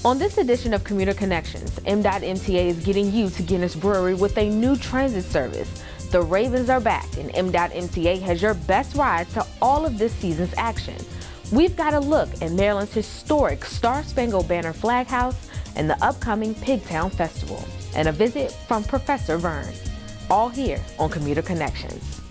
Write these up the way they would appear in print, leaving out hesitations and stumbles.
On this edition of Commuter Connections, MTA is getting you to Guinness Brewery with a new transit service. The Ravens are back, and MTA has your best ride to all of this season's action. We've got a look at Maryland's historic Star-Spangled Banner Flag House and the upcoming Pigtown Festival, and a visit from Professor Vern. All here on Commuter Connections.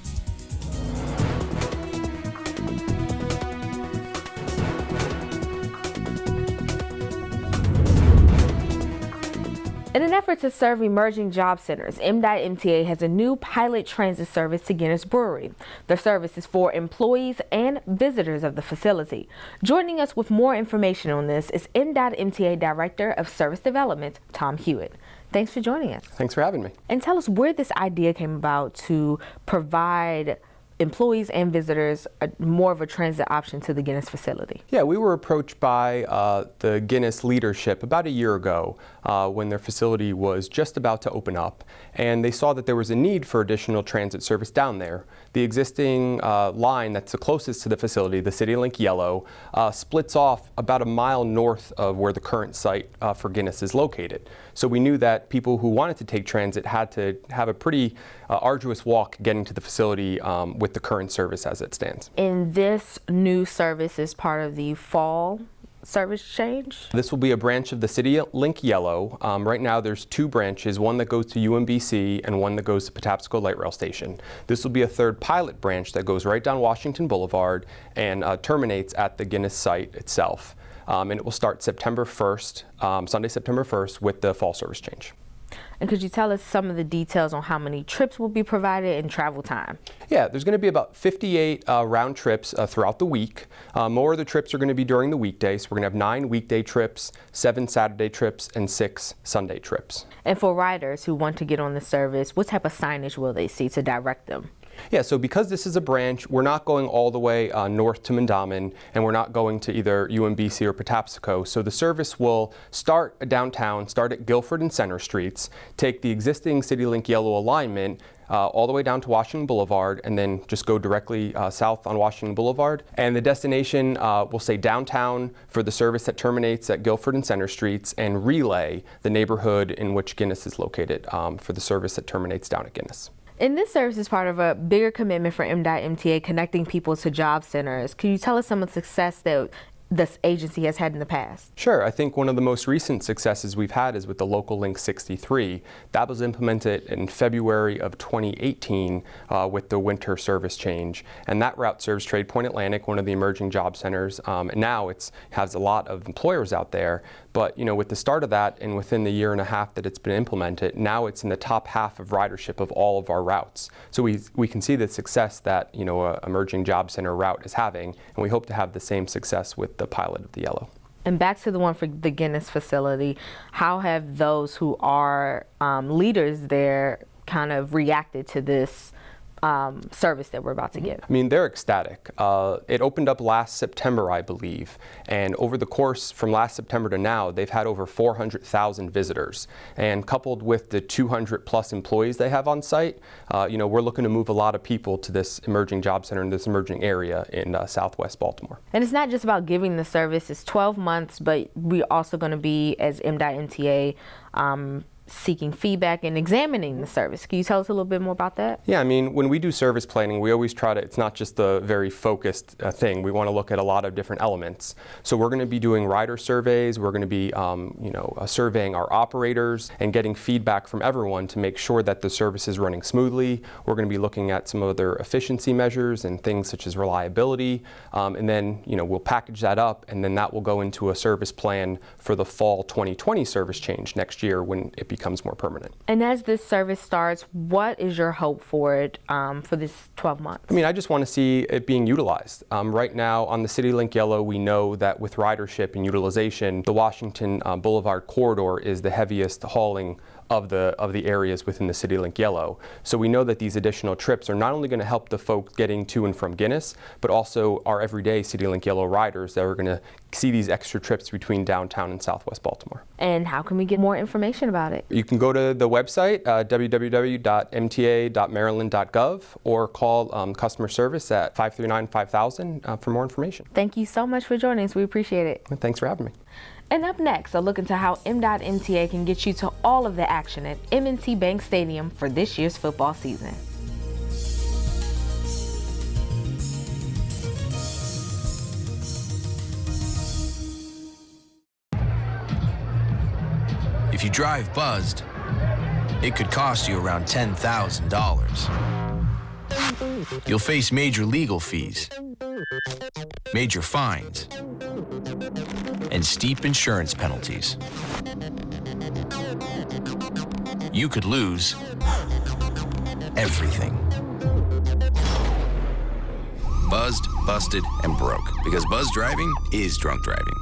In an effort to serve emerging job centers, MTA has a new pilot transit service to Guinness Brewery. The service is for employees and visitors of the facility. Joining us with more information on this is MTA Director of Service Development, Tom Hewitt. Thanks for joining us. Thanks for having me. And tell us where this idea came about to provide employees and visitors more of a transit option to the Guinness facility. Yeah, we were approached by the Guinness leadership about a year ago when their facility was just about to open up, and they saw that there was a need for additional transit service down there. The existing line that's the closest to the facility, the CityLink Yellow, splits off about a mile north of where the current site for Guinness is located. So we knew that people who wanted to take transit had to have a pretty arduous walk getting to the facility with the current service as it stands. And this new service is part of the fall service change? This will be a branch of the CityLink Yellow. Right now there's two branches, one that goes to UMBC and one that goes to Patapsco Light Rail Station. This will be a third pilot branch that goes right down Washington Boulevard and terminates at the Guinness site itself. And it will start September 1st, Sunday, September 1st, with the fall service change. And could you tell us some of the details on how many trips will be provided and travel time? Yeah, there's going to be about 58 round trips throughout the week. More of the trips are going to be during the weekday, so we're going to have 9 weekday trips, 7 Saturday trips, and 6 Sunday trips. And for riders who want to get on the service, what type of signage will they see to direct them? Yeah, so because this is a branch, we're not going all the way north to Mandamin, and we're not going to either UMBC or Patapsco. So the service will start downtown, start at Guilford and Center Streets, take the existing CityLink Yellow alignment all the way down to Washington Boulevard, and then just go directly south on Washington Boulevard. And the destination will say downtown for the service that terminates at Guilford and Center Streets, and relay the neighborhood in which Guinness is located for the service that terminates down at Guinness. And this service is part of a bigger commitment for MTA, connecting people to job centers. Can you tell us some of the success that this agency has had in the past? Sure. I think one of the most recent successes we've had is with the Local Link 63. That was implemented in February of 2018 with the winter service change. And that route serves Trade Point Atlantic, one of the emerging job centers. And now it has a lot of employers out there. But with the start of that, and within the year and a half that it's been implemented, now it's in the top half of ridership of all of our routes. So we can see the success that a emerging job center route is having, and we hope to have the same success with the pilot of the Yellow. And back to the one for the Guinness facility, how have those who are leaders there kind of reacted to this service that we're about to give? I mean, they're ecstatic. It opened up last September, I believe, and over the course from last September to now, they've had over 400,000 visitors. And coupled with the 200 plus employees they have on site, we're looking to move a lot of people to this emerging job center in this emerging area in Southwest Baltimore. And it's not just about giving the service, it's 12 months, but we're also going to be, as MTA, seeking feedback and examining the service. Can you tell us a little bit more about that? Yeah, I mean, when we do service planning, we always try to, it's not just a very focused thing. We want to look at a lot of different elements. So we're going to be doing rider surveys, we're going to be surveying our operators and getting feedback from everyone to make sure that the service is running smoothly. We're going to be looking at some other efficiency measures and things such as reliability. And then, we'll package that up, and then that will go into a service plan for the fall 2020 service change next year when it becomes more permanent. And as this service starts, what is your hope for it for this 12 months? I mean, I just want to see it being utilized. Right now on the CityLink Yellow, we know that with ridership and utilization, the Washington Boulevard corridor is the heaviest hauling of the areas within the CityLink Yellow. So we know that these additional trips are not only going to help the folks getting to and from Guinness, but also our everyday CityLink Yellow riders that are going to see these extra trips between downtown and Southwest Baltimore. And how can we get more information about it? You can go to the website, www.mta.maryland.gov, or call customer service at 539-5000 for more information. Thank you so much for joining us. We appreciate it. Thanks for having me. And up next, a look into how MDOT MTA can get you to all of the action at M&T Bank Stadium for this year's football season. If you drive buzzed, it could cost you around $10,000. You'll face major legal fees, major fines, and steep insurance penalties. You could lose everything. Buzzed, busted, and broke, because buzz driving is drunk driving.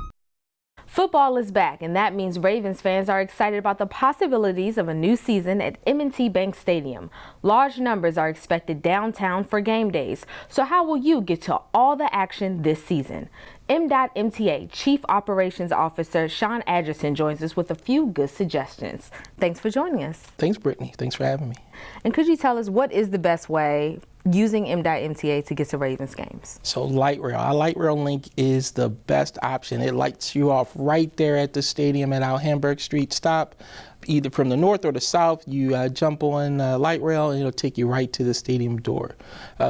Football is back, and that means Ravens fans are excited about the possibilities of a new season at M&T Bank Stadium. Large numbers are expected downtown for game days. So how will you get to all the action this season? MDOT MTA Chief Operations Officer Sean Adgerson joins us with a few good suggestions. Thanks for joining us. Thanks, Brittany. Thanks for having me. And could you tell us what is the best way using MDOT MTA to get to Ravens games? So light rail, our light rail link is the best option. It lights you off right there at the stadium at our Hamburg Street stop. Either from the north or the south, you jump on light rail and it'll take you right to the stadium door.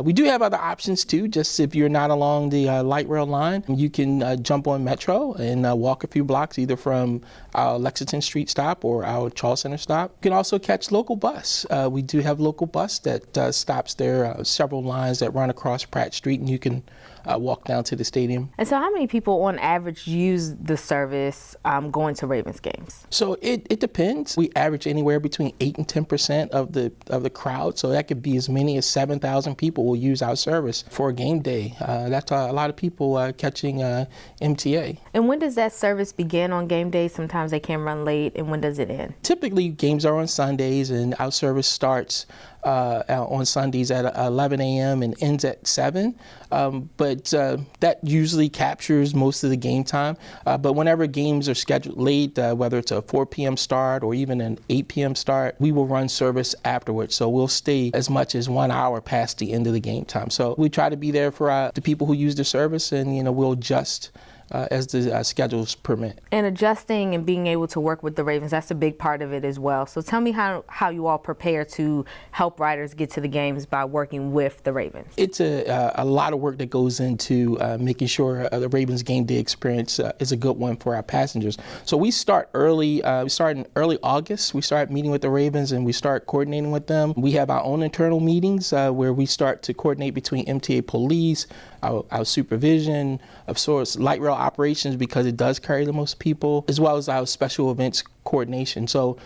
We do have other options too. Just if you're not along the light rail line, you can jump on Metro and walk a few blocks either from our Lexington Street stop or our Charles Center stop. You can also catch local bus. We do have local bus that stops there, several lines that run across Pratt Street, and you can walk down to the stadium. And so how many people on average use the service going to Ravens games? So it depends. We average anywhere between 8 and 10% of the crowd. So that could be as many as 7,000 people will use our service for a game day. That's a lot of people catching MTA. And when does that service begin on game day? Sometimes they can run late. And when does it end? Typically, games are on Sundays, and our service starts on Sundays at 11 a.m. and ends at 7. But that usually captures most of the game time. But whenever games are scheduled late, whether it's a 4 p.m. start or even an 8 p.m. start, we will run service afterwards. So we'll stay as much as 1 hour past the end of the game time. So we try to be there for the people who use the service, and we'll adjust as the schedules permit. And adjusting and being able to work with the Ravens, that's a big part of it as well. So tell me how you all prepare to help riders get to the games by working with the Ravens. It's a lot of work that goes into making sure the Ravens game day experience is a good one for our passengers. So we start early. We start in early August. We start meeting with the Ravens and we start coordinating with them. We have our own internal meetings where we start to coordinate between MTA police, our supervision of sorts, light rail operations, because it does carry the most people, as well as our special events coordination. So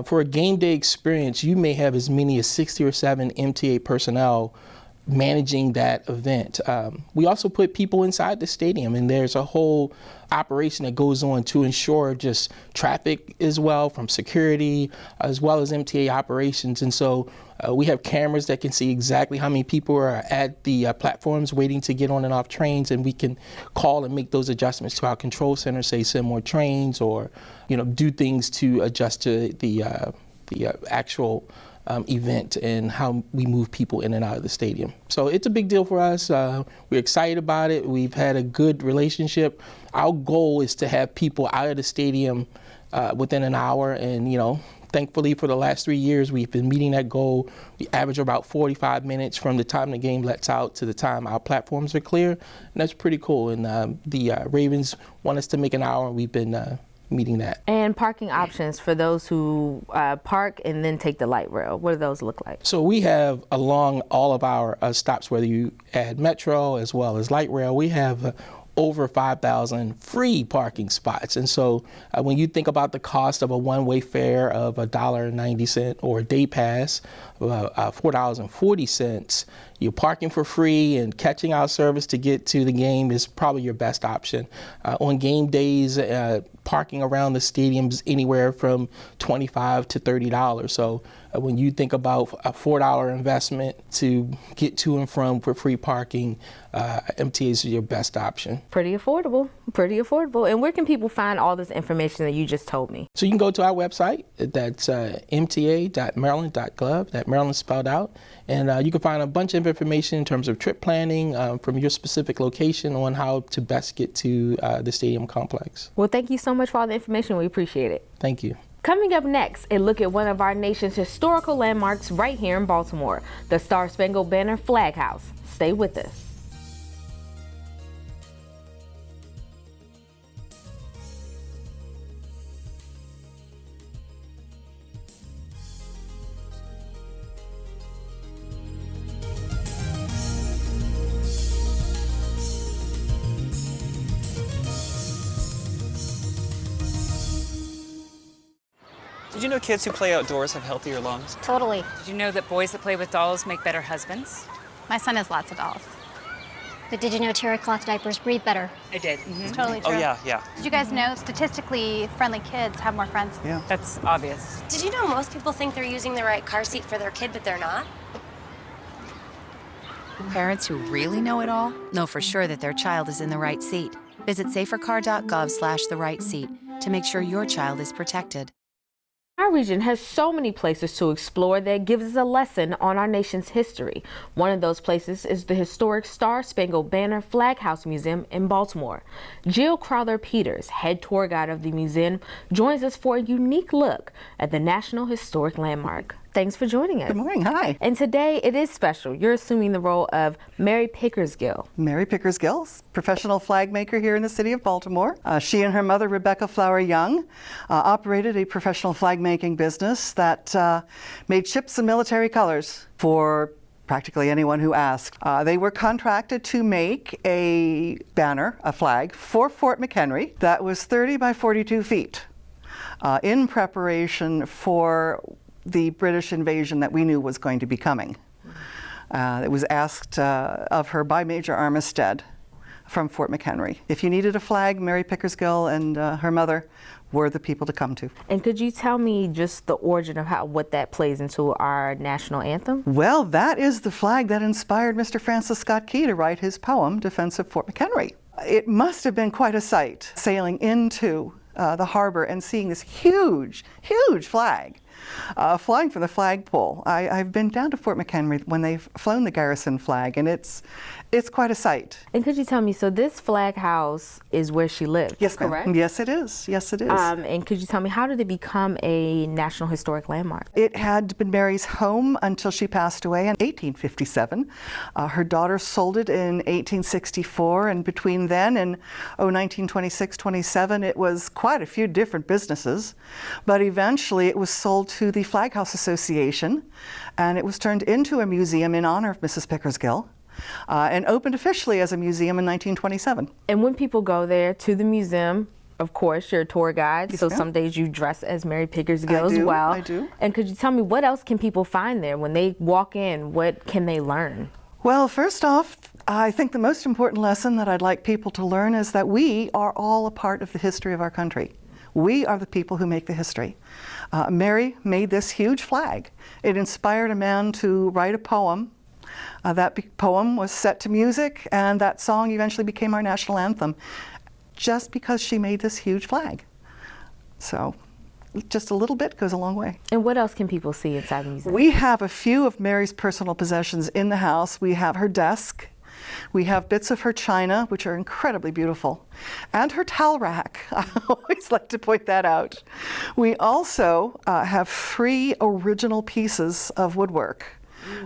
for a game day experience, you may have as many as 60 or 7 MTA personnel managing that event. We also put people inside the stadium, and there's a whole operation that goes on to ensure just traffic as well, from security as well as MTA operations. And so we have cameras that can see exactly how many people are at the platforms waiting to get on and off trains, and we can call and make those adjustments to our control center, say send more trains or do things to adjust to the actual event and how we move people in and out of the stadium. So it's a big deal for us. We're excited about it. We've had a good relationship. Our goal is to have people out of the stadium within an hour, and thankfully for the last 3 years we've been meeting that goal. We average about 45 minutes from the time the game lets out to the time our platforms are clear, and that's pretty cool. And the Ravens want us to make an hour, and we've been meeting that. And parking options for those who park and then take the light rail, what do those look like? So we have along all of our stops, whether you add Metro as well as light rail, we have over 5,000 free parking spots. And so when you think about the cost of a one-way fare of $1.90 or a day pass of $4.40, you're parking for free, and catching our service to get to the game is probably your best option. On game days, parking around the stadiums anywhere from $25 to $30. So when you think about a $4 investment to get to and from for free parking, MTA is your best option. Pretty affordable, pretty affordable. And where can people find all this information that you just told me? So you can go to our website. That's mta.maryland.gov. That Maryland spelled out. And you can find a bunch of information in terms of trip planning from your specific location on how to best get to the stadium complex. Well, thank you so much for all the information. We appreciate it. Thank you. Coming up next, a look at one of our nation's historical landmarks right here in Baltimore, the Star-Spangled Banner Flag House. Stay with us. Did you know kids who play outdoors have healthier lungs? Totally. Did you know that boys that play with dolls make better husbands? My son has lots of dolls. But did you know terry cloth diapers breathe better? I did. It's totally true. Oh, yeah. Did you guys know statistically friendly kids have more friends? Yeah. That's obvious. Did you know most people think they're using the right car seat for their kid, but they're not? Parents who really know it all know for sure that their child is in the right seat. Visit safercar.gov/the right seat to make sure your child is protected. Our region has so many places to explore that gives us a lesson on our nation's history. One of those places is the historic Star-Spangled Banner Flag House Museum in Baltimore. Jill Crowther-Peters, head tour guide of the museum, joins us for a unique look at the National Historic Landmark. Thanks for joining us. Good morning. Hi. And today it is special. You're assuming the role of Mary Pickersgill. Mary Pickersgill, professional flag maker here in the city of Baltimore. She and her mother, Rebecca Flower Young, operated a professional flag making business that made ships and military colors for practically anyone who asked. They were contracted to make a banner, a flag, for Fort McHenry that was 30 by 42 feet in preparation for the British invasion that we knew was going to be coming. It was asked of her by Major Armistead from Fort McHenry. If you needed a flag, Mary Pickersgill and her mother were the people to come to. And could you tell me just the origin of what that plays into our national anthem? Well, that is the flag that inspired Mr. Francis Scott Key to write his poem, Defense of Fort McHenry. It must have been quite a sight sailing into the harbor and seeing this huge, huge flag flying from the flagpole. I've been down to Fort McHenry when they've flown the garrison flag, and it's quite a sight. And could you tell me, so this flag house is where she lived, yes, correct? Yes, it is. Yes, it is. And could you tell me, how did it become a National Historic Landmark? It had been Mary's home until she passed away in 1857. Her daughter sold it in 1864, and between then and 1926-27, it was quite a few different businesses. But eventually it was sold to the Flag House Association, and it was turned into a museum in honor of Mrs. Pickersgill. And opened officially as a museum in 1927. And when people go there to the museum, of course, you're a tour guide, yes, so ma'am. Some days you dress as Mary Pickersgill as well. I do. And could you tell me, what else can people find there? When they walk in, what can they learn? Well, first off, I think the most important lesson that I'd like people to learn is that we are all a part of the history of our country. We are the people who make the history. Mary made this huge flag. It inspired a man to write a poem. That poem was set to music, and that song eventually became our national anthem, just because she made this huge flag. So just a little bit goes a long way. And what else can people see inside the museum? We have a few of Mary's personal possessions in the house. We have her desk. We have bits of her china, which are incredibly beautiful, and her towel rack. I always like to point that out. We also have 3 original pieces of woodwork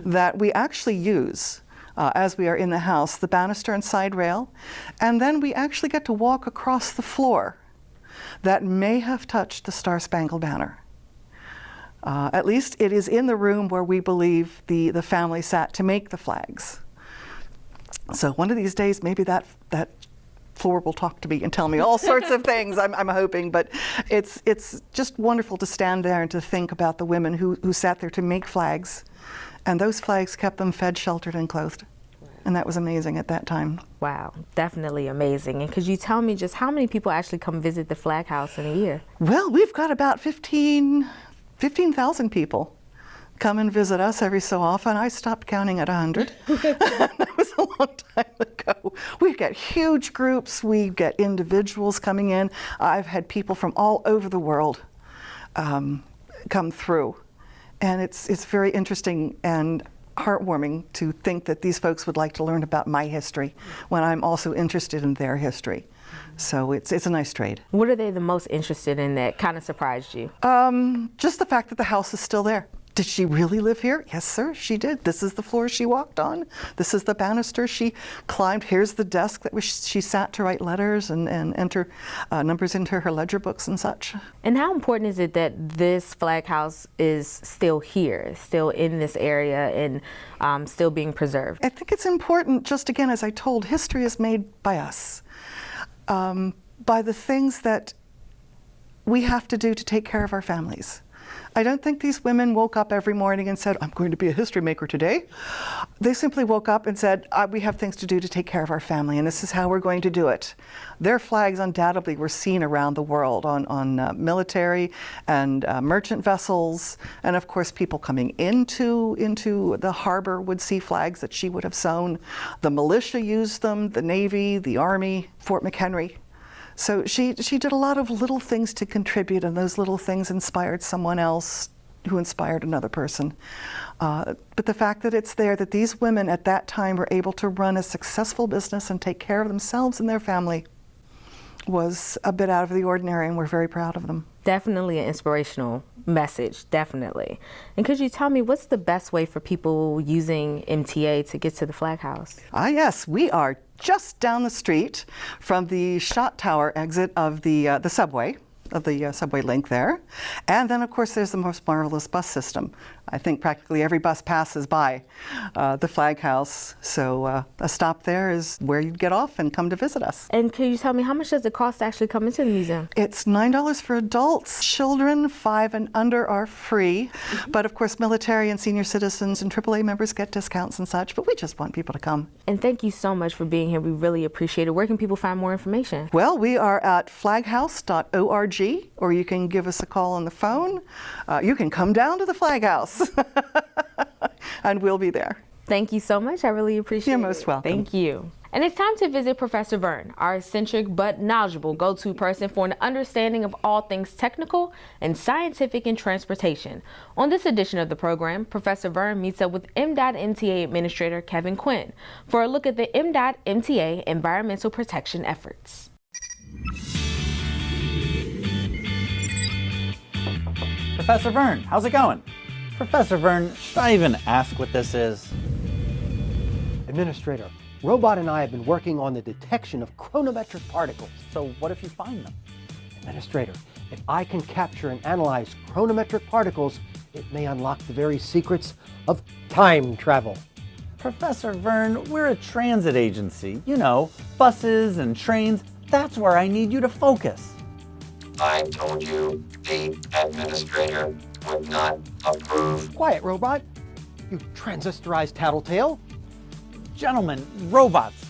that we actually use as we are in the house, the banister and side rail, and then we actually get to walk across the floor that may have touched the Star-Spangled Banner. At least it is in the room where we believe the family sat to make the flags. So one of these days, maybe that floor will talk to me and tell me all sorts of things, I'm hoping, but it's just wonderful to stand there and to think about the women who sat there to make flags. And those flags kept them fed, sheltered, and clothed. And that was amazing at that time. Wow, definitely amazing. And could you tell me just how many people actually come visit the Flag House in a year? Well, we've got about 15,000 people come and visit us every so often. I stopped counting at 100. That was a long time ago. We get huge groups. We get individuals coming in. I've had people from all over the world come through. And it's very interesting and heartwarming to think that these folks would like to learn about my history when I'm also interested in their history. So it's a nice trade. What are they the most interested in that kind of surprised you? Just the fact that the house is still there. Did she really live here? Yes, sir, she did. This is the floor she walked on. This is the banister she climbed. Here's the desk that she sat to write letters and enter numbers into her ledger books and such. And how important is it that this flag house is still here, still in this area, and still being preserved? I think it's important, just again, as I told, history is made by us, by the things that we have to do to take care of our families. I don't think these women woke up every morning and said, I'm going to be a history maker today. They simply woke up and said, we have things to do to take care of our family, and this is how we're going to do it. Their flags undoubtedly were seen around the world on military and merchant vessels, and of course people coming into the harbor would see flags that she would have sewn. The militia used them, the Navy, the Army, Fort McHenry. So she did a lot of little things to contribute, and those little things inspired someone else who inspired another person. But the fact that it's there, that these women at that time were able to run a successful business and take care of themselves and their family was a bit out of the ordinary, and we're very proud of them. Definitely an inspirational message, definitely. And could you tell me, what's the best way for people using MTA to get to the flag house? Yes, we are just down the street from the shot tower exit of the subway, subway link there. And then, of course, there's the most marvelous bus system. I think practically every bus passes by the flag house. So a stop there is where you'd get off and come to visit us. And can you tell me, how much does it cost to actually come into the museum? It's $9 for adults. Children 5 and under are free. But of course, military and senior citizens and AAA members get discounts and such. But we just want people to come. And thank you so much for being here. We really appreciate it. Where can people find more information? Well, we are at flaghouse.org, or you can give us a call on the phone. You can come down to the flag house. And we'll be there. Thank you so much. I really appreciate it. You're most welcome. Thank you. And it's time to visit Professor Verne, our eccentric but knowledgeable go-to person for an understanding of all things technical and scientific in transportation. On this edition of the program, Professor Verne meets up with MTA Administrator Kevin Quinn for a look at the MTA Environmental Protection efforts. Professor Verne, how's it going? Professor Verne, should I even ask what this is? Administrator, Robot and I have been working on the detection of chronometric particles. So what if you find them? Administrator, if I can capture and analyze chronometric particles, it may unlock the very secrets of time travel. Professor Verne, we're a transit agency. You know, buses and trains. That's where I need you to focus. I told you the administrator would not approve. Quiet, Robot. You transistorized tattletale. Gentlemen, robots.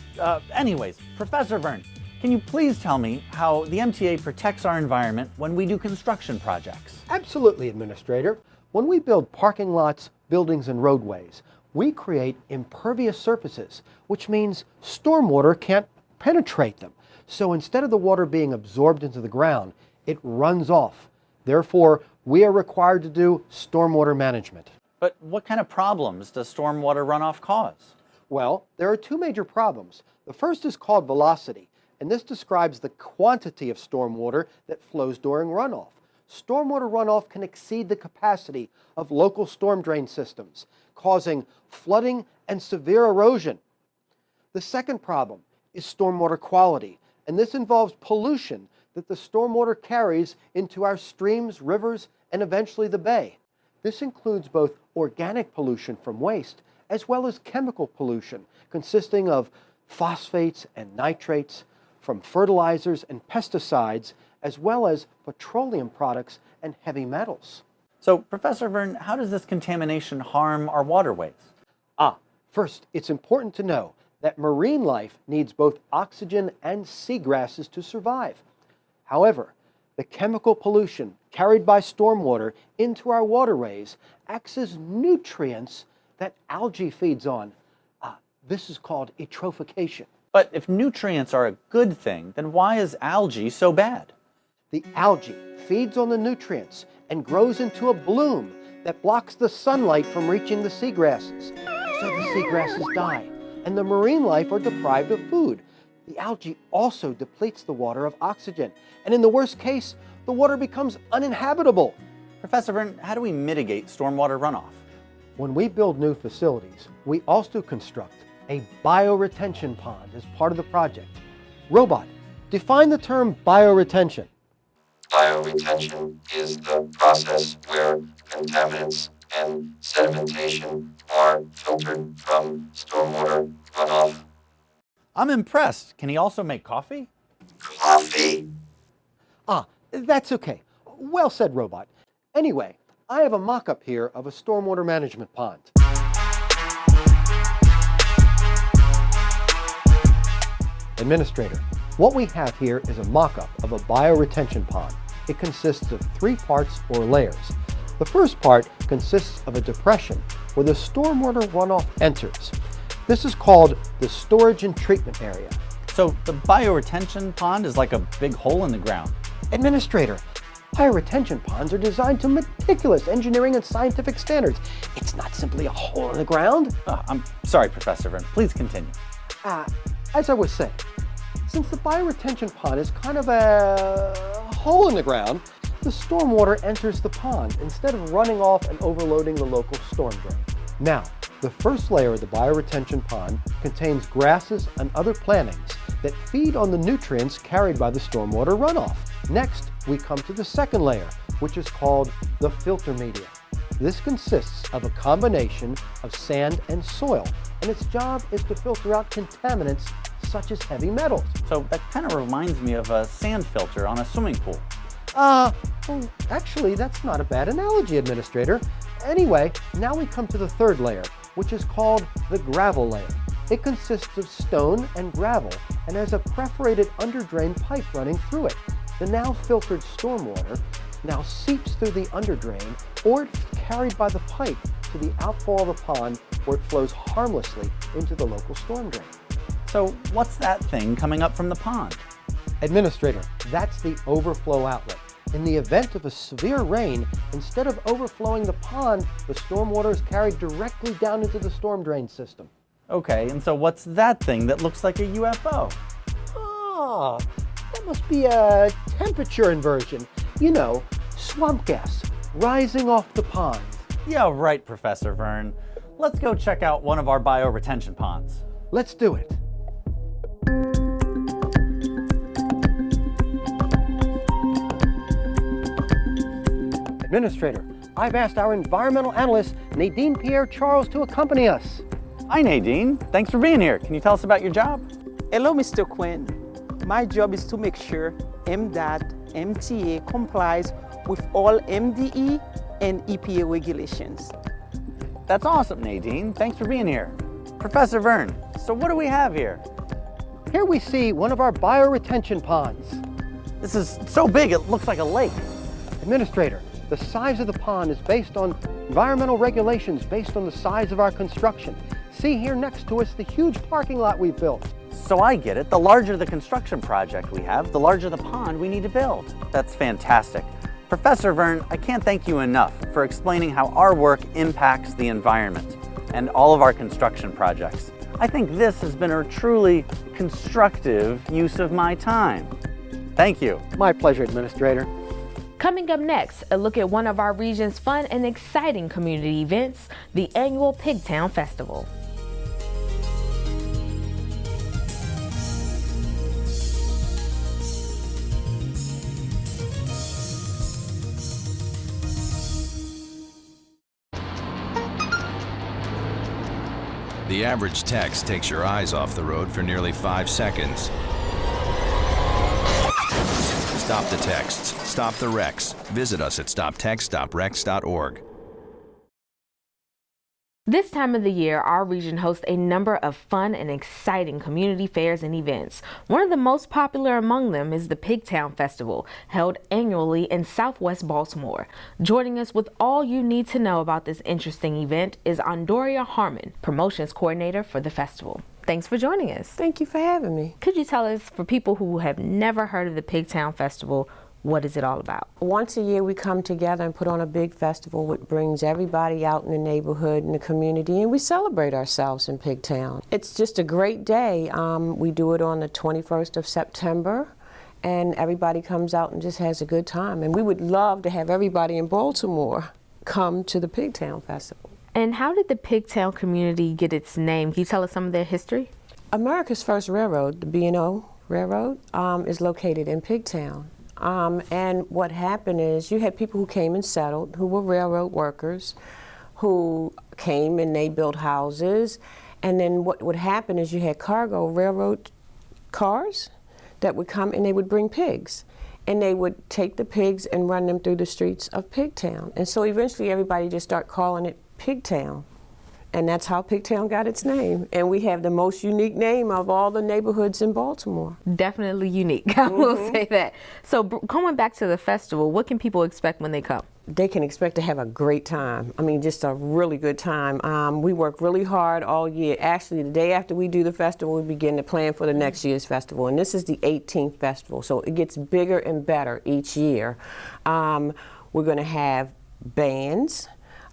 Anyways, Professor Verne, can you please tell me how the MTA protects our environment when we do construction projects? Absolutely, Administrator. When we build parking lots, buildings, and roadways, we create impervious surfaces, which means stormwater can't penetrate them. So instead of the water being absorbed into the ground, it runs off. Therefore, we are required to do stormwater management. But what kind of problems does stormwater runoff cause? Well, there are two major problems. The first is called velocity, and this describes the quantity of stormwater that flows during runoff. Stormwater runoff can exceed the capacity of local storm drain systems, causing flooding and severe erosion. The second problem is stormwater quality, and this involves pollution that the stormwater carries into our streams, rivers, and eventually the bay. This includes both organic pollution from waste as well as chemical pollution consisting of phosphates and nitrates from fertilizers and pesticides, as well as petroleum products and heavy metals. So, Professor Verne, how does this contamination harm our waterways? First, it's important to know that marine life needs both oxygen and seagrasses to survive. However, the chemical pollution carried by stormwater into our waterways acts as nutrients that algae feeds on. This is called eutrophication. But if nutrients are a good thing, then why is algae so bad? The algae feeds on the nutrients and grows into a bloom that blocks the sunlight from reaching the seagrasses. So the seagrasses die, and the marine life are deprived of food. the algae also depletes the water of oxygen. And in the worst case, the water becomes uninhabitable. Professor Vern, how do we mitigate stormwater runoff? When we build new facilities, we also construct a bioretention pond as part of the project. Robot, define the term bioretention. Bioretention is the process where contaminants and sedimentation are filtered from stormwater runoff. I'm impressed. Can he also make coffee? Coffee? Ah, that's okay. Well said, Robot. Anyway, I have a mock-up here of a stormwater management pond. Administrator, what we have here is a mock-up of a bioretention pond. It consists of 3 parts or layers. The first part consists of a depression where the stormwater runoff enters. This is called the storage and treatment area. So the bioretention pond is like a big hole in the ground. Administrator, bioretention ponds are designed to meticulous engineering and scientific standards. It's not simply a hole in the ground. I'm sorry, Professor Vern. Please continue. As I was saying, since the bioretention pond is kind of a hole in the ground, the stormwater enters the pond instead of running off and overloading the local storm drain. Now, the first layer of the bioretention pond contains grasses and other plantings that feed on the nutrients carried by the stormwater runoff. Next, we come to the second layer, which is called the filter media. This consists of a combination of sand and soil, and its job is to filter out contaminants such as heavy metals. So that kind of reminds me of a sand filter on a swimming pool. Well, actually, that's not a bad analogy, Administrator. Anyway, now we come to the third layer, which is called the gravel layer. It consists of stone and gravel and has a perforated underdrain pipe running through it. The now filtered stormwater now seeps through the underdrain, or it's carried by the pipe to the outfall of the pond, where it flows harmlessly into the local storm drain. So what's that thing coming up from the pond? Administrator, that's the overflow outlet. In the event of a severe rain, instead of overflowing the pond, the stormwater is carried directly down into the storm drain system. Okay, and so what's that thing that looks like a UFO? That must be a temperature inversion. You know, swamp gas rising off the pond. Yeah, right, Professor Vern. Let's go check out one of our bioretention ponds. Let's do it. Administrator, I've asked our environmental analyst, Nadine Pierre-Charles, to accompany us. Hi, Nadine. Thanks for being here. Can you tell us about your job? Hello, Mr. Quinn. My job is to make sure MTA complies with all MDE and EPA regulations. That's awesome, Nadine. Thanks for being here. Professor Vern, so what do we have here? Here we see one of our bioretention ponds. This is so big, it looks like a lake. Administrator, the size of the pond is based on environmental regulations based on the size of our construction. See here next to us the huge parking lot we've built. So I get it. The larger the construction project we have, the larger the pond we need to build. That's fantastic. Professor Vern, I can't thank you enough for explaining how our work impacts the environment and all of our construction projects. I think this has been a truly constructive use of my time. Thank you. My pleasure, Administrator. Coming up next, a look at one of our region's fun and exciting community events, the annual Pigtown Festival. The average text takes your eyes off the road for nearly 5 seconds. Stop the texts. Stop the wrecks. Visit us at stoptextsstopwrecks.org. This time of the year, our region hosts a number of fun and exciting community fairs and events. One of the most popular among them is the Pigtown Festival, held annually in Southwest Baltimore. Joining us with all you need to know about this interesting event is Andoria Harmon, promotions coordinator for the festival. Thanks for joining us. Thank you for having me. Could you tell us, for people who have never heard of the Pigtown Festival, What is it all about? Once a year we come together and put on a big festival which brings everybody out in the neighborhood and the community, and we celebrate ourselves in Pigtown. It's just a great day. We do it on the 21st of September, and everybody comes out and just has a good time. And we would love to have everybody in Baltimore come to the Pigtown Festival. And how did the Pigtown community get its name? Can you tell us some of their history? America's first railroad, the B&O Railroad, is located in Pigtown. And what happened is you had people who came and settled, who were railroad workers, who came and they built houses. And then what would happen is you had cargo railroad cars that would come and they would bring pigs. And they would take the pigs and run them through the streets of Pigtown. And so eventually everybody just started calling it Pigtown. And that's how Pigtown got its name. And we have the most unique name of all the neighborhoods in Baltimore. Definitely unique, I will say that. So going back to the festival, what can people expect when they come? They can expect to have a great time. I mean, just a really good time. We work really hard all year. Actually, the day after we do the festival, we begin to plan for the next year's festival. And this is the 18th festival, so it gets bigger and better each year. We're going to have bands,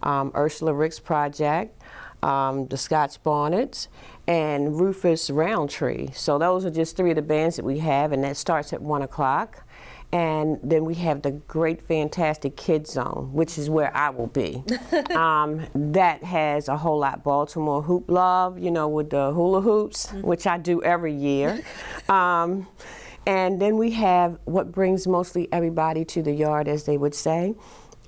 Ursula Rick's Project, the Scots Bonnets, and Rufus Roundtree. So those are just three of the bands that we have, and that starts at 1 o'clock. And then we have the great, fantastic Kids Zone, which is where I will be. That has a whole lot Baltimore hoop love, you know, with the hula hoops, which I do every year. And then we have what brings mostly everybody to the yard, as they would say,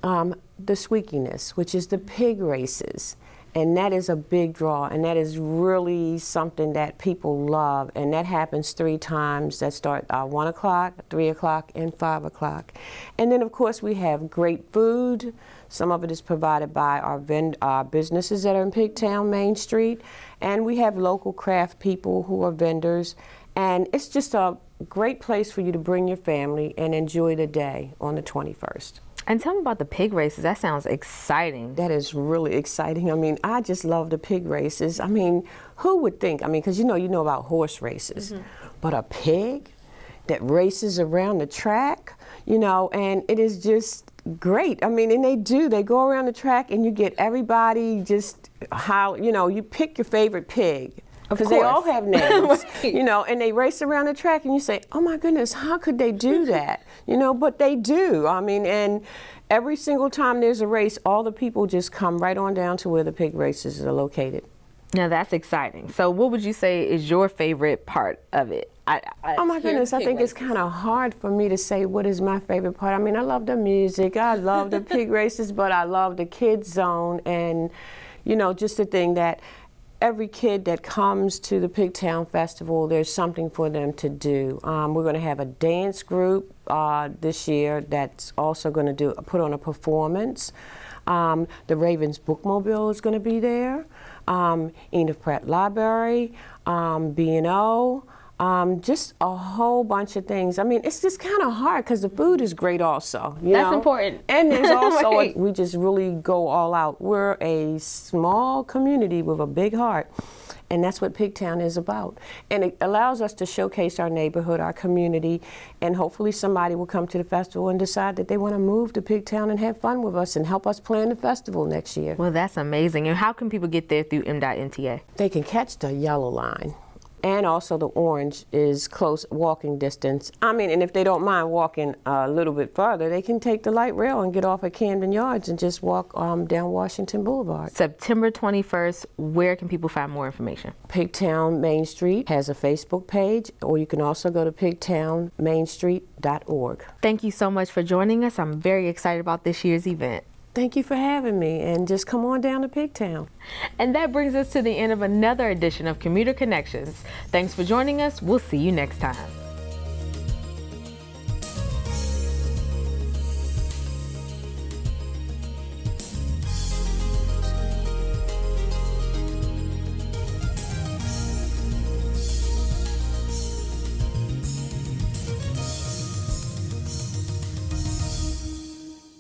the Squeakiness, which is the pig races. And that is a big draw, and that is really something that people love. And that happens 3 times. That start 1 o'clock, 3 o'clock, and 5 o'clock. And then, of course, we have great food. Some of it is provided by our businesses that are in Pigtown Main Street. And we have local craft people who are vendors. And it's just a great place for you to bring your family and enjoy the day on the 21st. And tell me about the pig races. That sounds exciting. That is really exciting. I mean, I just love the pig races. I mean, who would think? I mean, because you know about horse races, but a pig that races around the track, you know, and it is just great. I mean, and they go around the track and you get everybody just you pick your favorite pig. Because they all have names, right. You know, and they race around the track and you say, oh my goodness, how could they do that? You know, but they do. I mean, and every single time there's a race, all the people just come right on down to where the pig races are located. Now that's exciting. So what would you say is your favorite part of it? Oh my goodness, I think it's kind of hard for me to say what is my favorite part. I mean, I love the music, I love the pig races, but I love the Kids Zone and, you know, just the thing that every kid that comes to the Pigtown Festival, there's something for them to do. We're going to have a dance group this year that's also going to put on a performance. The Ravens Bookmobile is going to be there. Edith Pratt Library, B&O. Just a whole bunch of things. I mean, it's just kind of hard because the food is great also. That's important. And there's also, right. We just really go all out. We're a small community with a big heart, and that's what Pigtown is about. And it allows us to showcase our neighborhood, our community, and hopefully somebody will come to the festival and decide that they want to move to Pigtown and have fun with us and help us plan the festival next year. Well, that's amazing. And how can people get there through MTA? They can catch the yellow line. And also the orange is close walking distance. I mean, and if they don't mind walking a little bit further, they can take the light rail and get off at Camden Yards and just walk down Washington Boulevard. September 21st, where can people find more information? Pigtown Main Street has a Facebook page, or you can also go to pigtownmainstreet.org. Thank you so much for joining us. I'm very excited about this year's event. Thank you for having me, and just come on down to Pigtown. And that brings us to the end of another edition of Commuter Connections. Thanks for joining us. We'll see you next time.